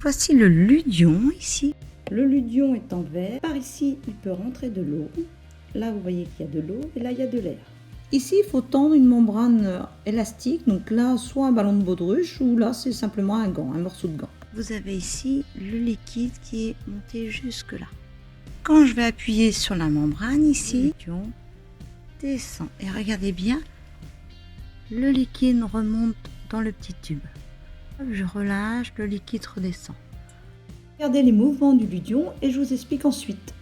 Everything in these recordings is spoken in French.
voici le ludion ici. Le ludion est en verre. Par ici, il peut rentrer de l'eau. Là, vous voyez qu'il y a de l'eau et là, il y a de l'air. Ici, il faut tendre une membrane élastique. Donc là, soit un ballon de baudruche ou là, c'est simplement un gant, un morceau de gant. Vous avez ici le liquide qui est monté jusque là. Quand je vais appuyer sur la membrane ici, le ludion descend. Et regardez bien, le liquide remonte dans le petit tube. Je relâche, le liquide redescend. Regardez les mouvements du ludion et je vous explique ensuite.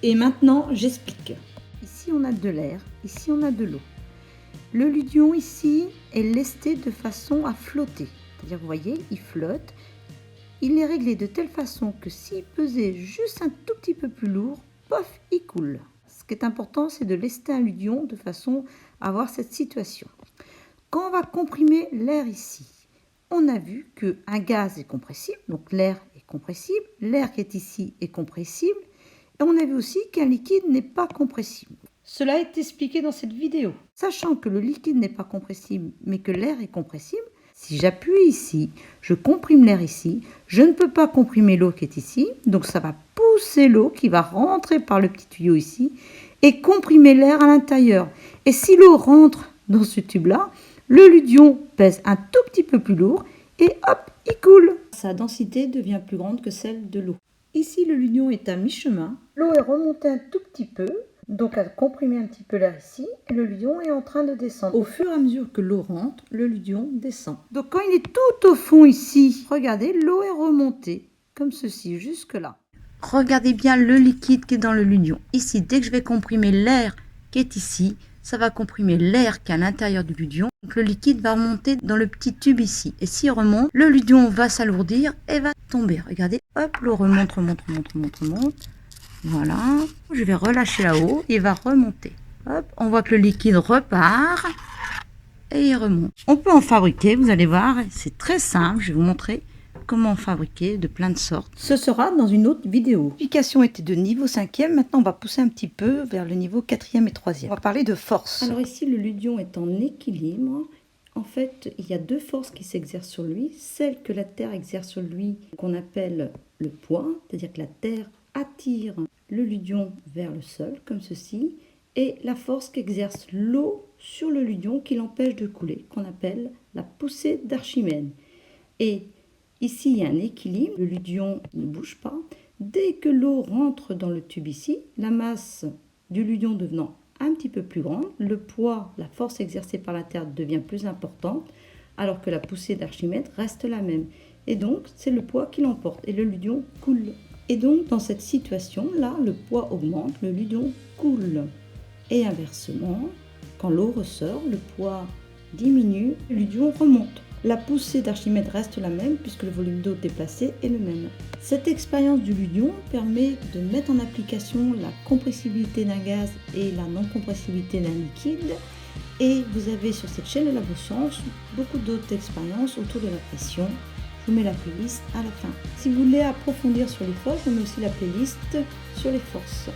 Et maintenant, j'explique. Ici, on a de l'air, ici, on a de l'eau. Le ludion ici est lesté de façon à flotter. C'est-à-dire, vous voyez, il flotte. Il est réglé de telle façon que s'il pesait juste un tout petit peu plus lourd, pof, il coule. Ce qui est important, c'est de lester un ludion de façon à avoir cette situation. Quand on va comprimer l'air ici, on a vu qu'un gaz est compressible, donc l'air est compressible, l'air qui est ici est compressible, et on a vu aussi qu'un liquide n'est pas compressible. Cela est expliqué dans cette vidéo. Sachant que le liquide n'est pas compressible, mais que l'air est compressible, si j'appuie ici, je comprime l'air ici, je ne peux pas comprimer l'eau qui est ici, donc ça va pousser l'eau qui va rentrer par le petit tuyau ici et comprimer l'air à l'intérieur. Et si l'eau rentre dans ce tube-là, le ludion pèse un tout petit peu plus lourd et hop, il coule. Sa densité devient plus grande que celle de l'eau. Ici, le ludion est à mi-chemin. L'eau est remontée un tout petit peu, donc elle a comprimé un petit peu l'air ici, et le ludion est en train de descendre. Au fur et à mesure que l'eau rentre, le ludion descend. Donc quand il est tout au fond ici, regardez, l'eau est remontée, comme ceci, jusque là. Regardez bien le liquide qui est dans le ludion. Ici, dès que je vais comprimer l'air qui est ici, ça va comprimer l'air qui est à l'intérieur du ludion. Donc le liquide va remonter dans le petit tube ici. Et s'il remonte, le ludion va s'alourdir et va tomber. Regardez, hop, l'eau remonte. Voilà. Je vais relâcher là-haut, il va remonter. Hop, on voit que le liquide repart et il remonte. On peut en fabriquer, vous allez voir, c'est très simple. Je vais vous montrer comment en fabriquer de plein de sortes. Ce sera dans une autre vidéo. L'application était de niveau 5e, maintenant on va pousser un petit peu vers le niveau 4e et 3e. On va parler de force. Alors ici le ludion est en équilibre. En fait, il y a deux forces qui s'exercent sur lui. Celle que la Terre exerce sur lui, qu'on appelle le poids, c'est-à-dire que la Terre attire le ludion vers le sol, comme ceci, et la force qu'exerce l'eau sur le ludion qui l'empêche de couler, qu'on appelle la poussée d'Archimède. Et ici, il y a un équilibre, le ludion ne bouge pas. Dès que l'eau rentre dans le tube ici, la masse du ludion devenant un petit peu plus grande, le poids, la force exercée par la Terre devient plus importante, alors que la poussée d'Archimède reste la même. Et donc, c'est le poids qui l'emporte et le ludion coule. Et donc, dans cette situation-là, le poids augmente, le ludion coule. Et inversement, quand l'eau ressort, le poids diminue, le ludion remonte. La poussée d'Archimède reste la même puisque le volume d'eau déplacé est le même. Cette expérience du ludion permet de mettre en application la compressibilité d'un gaz et la non-compressibilité d'un liquide. Et vous avez sur cette chaîne de Labosciences beaucoup d'autres expériences autour de la pression. Je vous mets la playlist à la fin. Si vous voulez approfondir sur les forces, je mets aussi la playlist sur les forces.